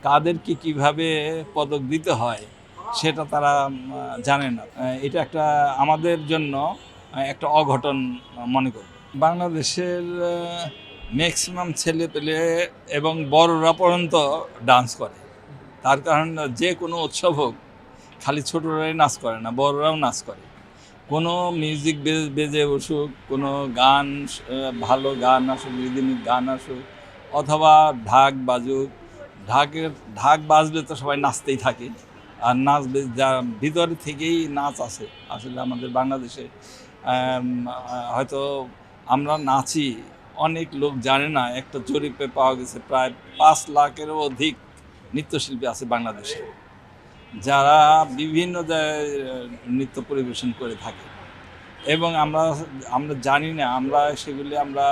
কাদেরকে কিভাবে পদক দিতে হয় সেটা তারা জানে না। এটা একটা আমাদের জন্য একটা অঘটন মনে করি। বাংলাদেশের ম্যাক্সিমাম ছেলেপেলে এবং বড়রা পর্যন্ত ডান্স করে। তার কারণ যে কোনো উৎসব হোক, খালি ছোটরাই নাচ করে না, বড়রাও নাচ করে। কোনো মিউজিক বেজে বসুক, কোনো গান ভালো গান আসুক, রিদমিক গান আসুক, অথবা ঢাক বাজুক, ঢাক বাজলে তো সবাই নাচতেই থাকে। আর নাচবে যা ভিতরে থেকেই নাচ আছে। আসলে আমাদের বাংলাদেশে হয়তো আমরা নাচি, অনেক লোক জানে না। একটা জরিপে পাওয়া গেছে প্রায় 5 লাখেরও অধিক নৃত্যশিল্পী আছে বাংলাদেশে, যারা বিভিন্ন জায়গায় নৃত্য পরিবেশন করে থাকে। এবং আমরা জানি না, আমরা সেগুলি আমরা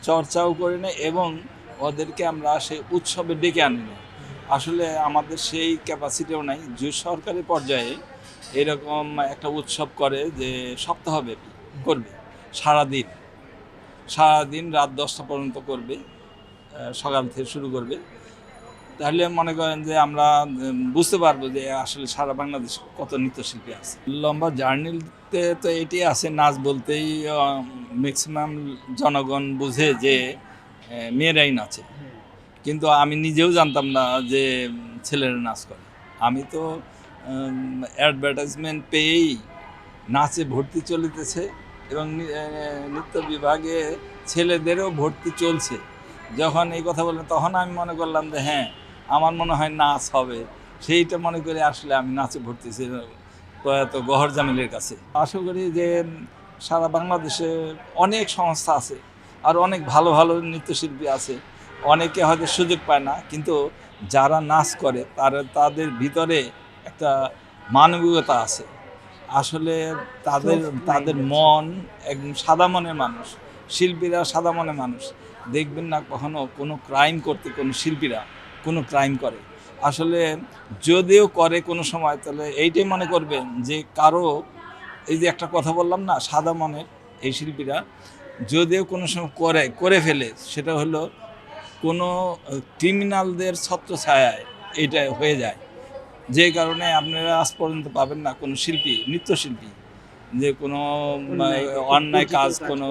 চর্চাও করি না এবং ওদেরকে আমরা সেই উৎসবে ডেকে আনি না। আসলে আমাদের সেই ক্যাপাসিটিও নাই যে সরকারি পর্যায়ে এরকম একটা উৎসব করে যে সপ্তাহব্যাপী করবে, সারাদিন রাত 10টা পর্যন্ত করবে, সকাল থেকে শুরু করবে। তাহলে মনে করেন যে আমরা বুঝতে পারবো যে আসলে সারা বাংলাদেশ কত নৃত্যশিল্পী আছে। লম্বা জার্নিতে তো এটি আছে, নাচ বলতেই ম্যাক্সিমাম জনগণ বুঝে যে মেয়েরাই নাচে, কিন্তু আমি নিজেও জানতাম না যে ছেলেরা নাচ করে। আমি তো অ্যাডভার্টাইজমেন্ট পেয়েই নাচে ভর্তি চলিতেছে এবং নৃত্য বিভাগে ছেলেদেরও ভর্তি চলছে। যখন এই কথা বললেন তখন আমি মনে করলাম যে হ্যাঁ, আমার মনে হয় নাচ হবে। সেইটা মনে করে আসলে আমি নাচে ভর্তি ছিল প্রয়াত গওহর জামিলের কাছে। আশা করি যে সারা বাংলাদেশে অনেক সংস্থা আছে, আর অনেক ভালো ভালো নৃত্যশিল্পী আছে। অনেকে হয়তো সুযোগ পায় না, কিন্তু যারা নাচ করে তাদের ভিতরে একটা মানবিকতা আছে। আসলে তাদের মন একদম সাদা মনের মানুষ। শিল্পীরা সাদা মনের মানুষ। দেখবেন না কখনো কোনো ক্রাইম করতে কোনো শিল্পীরা কোনো ক্রাইম করে। আসলে যদিও করে কোনো সময়, তাহলে এইটাই মনে করবেন যে কারো, এই যে একটা কথা বললাম না, সাদা মনের এই শিল্পীরা যদিও কোনো সময় করে ফেলে, সেটা হলো কোনো ক্রিমিনালদের ছত্রছায়ায় এটা হয়ে যায়। যে কারণে আপনারা আজ পর্যন্ত পাবেন না কোনো নৃত্যশিল্পী যে কোনো অন্যায় কাজ, কোনো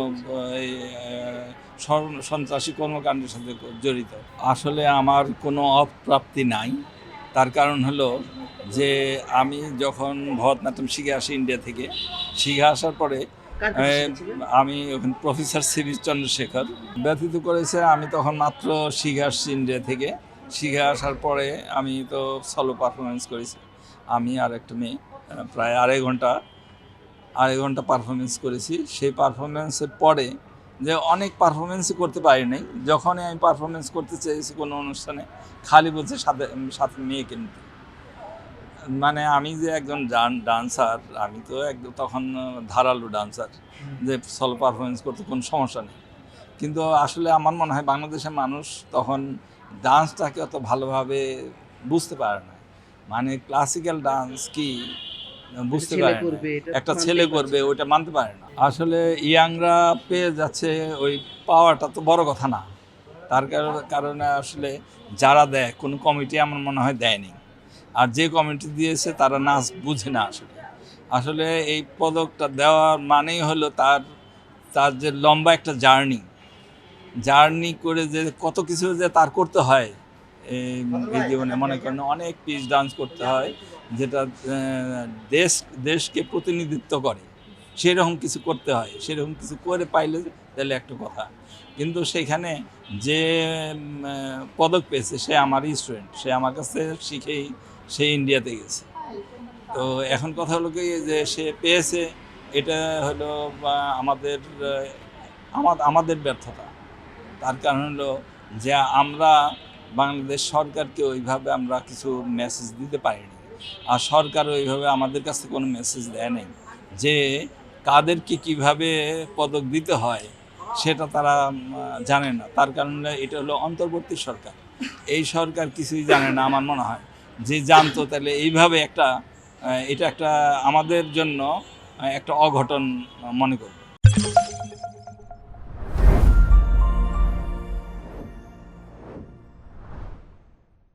সন্ত্রাসী কর্মকাণ্ডের সাথে জড়িত। আসলে আমার কোনো অপ্রাপ্তি নাই। তার কারণ হলো যে আমি যখন ভরতনাট্যম শিখে আসি ইন্ডিয়া থেকে, শিখে আসার পরে আমি ওখানে প্রফেসর সিবি চন্দ্রশেখর ব্যতীত করেছে। আমি তখন মাত্র শিখে আসছি ইন্ডিয়া থেকে। শিখে আসার পরে আমি তো সলো পারফরমেন্স করেছি, আমি আর একটা মেয়ে প্রায় আড়াই ঘন্টা পারফরমেন্স করেছি। সেই পারফরমেন্সের পরে যে অনেক পারফরমেন্সই করতে পারি নাই। যখনই আমি পারফরমেন্স করতে চেয়েছি কোনো অনুষ্ঠানে, খালি বলছে সাথে মেয়েকে নিতে। মানে আমি যে একজন ডান্সার, আমি তো একদম তখন ধারালো ডান্সার, যে সলো পারফরমেন্স করতে কোনো সমস্যা নেই। কিন্তু আসলে আমার মনে হয় বাংলাদেশের মানুষ তখন ডান্সটাকে অত ভালোভাবে বুঝতে পারে না। মানে ক্লাসিক্যাল ডান্স কি বুঝতে পারে না, একটা ছেলে করবে ওইটা মানতে পারে না। আসলে ইয়াংরা পেয়ে যাচ্ছে, ওই পাওয়াটা তো বড় কথা না। তার কারণে আসলে যারা দেয়, কোনো কমিটি আমার মনে হয় দেয়নি। আর যে কমিটি দিয়েছে তারা নাচ বুঝে না। আসলে এই পদকটা দেওয়ার মানেই হলো তার যে লম্বা একটা জার্নি করে যে কত কিছু যে তার করতে হয় এই জীবনে। মনে করেন অনেক পিস ডান্স করতে হয়, যেটা দেশকে প্রতিনিধিত্ব করে, সেরকম কিছু করতে হয়। সেরকম কিছু করে পাইলে তাহলে একটা কথা। কিন্তু সেখানে যে পদক পেয়েছে সে আমারই স্টুডেন্ট, সে আমার কাছে শিখেই সে ইন্ডিয়াতে গেছে। তো এখন কথা হলো কি যে সে পেয়েছে, এটা হলো আমাদের ব্যর্থতা। তার কারণ হলো যে আমরা বাংলাদেশ সরকারকে ওইভাবে আমরা কিছু মেসেজ দিতে পারিনি, আর সরকার ওইভাবে আমাদের কাছে কোনো মেসেজ দেয় নাই যে কাদেরকে কিভাবে পদক দিতে হয় সেটা তারা জানে না। তার কারণে এটা হলো অন্তর্বর্তী সরকার, এই সরকার কিছুই জানে না। আমার মনে হয় যে জানতো তাহলে এইভাবে এটা একটা আমাদের জন্য একটা অঘটন মনে করব।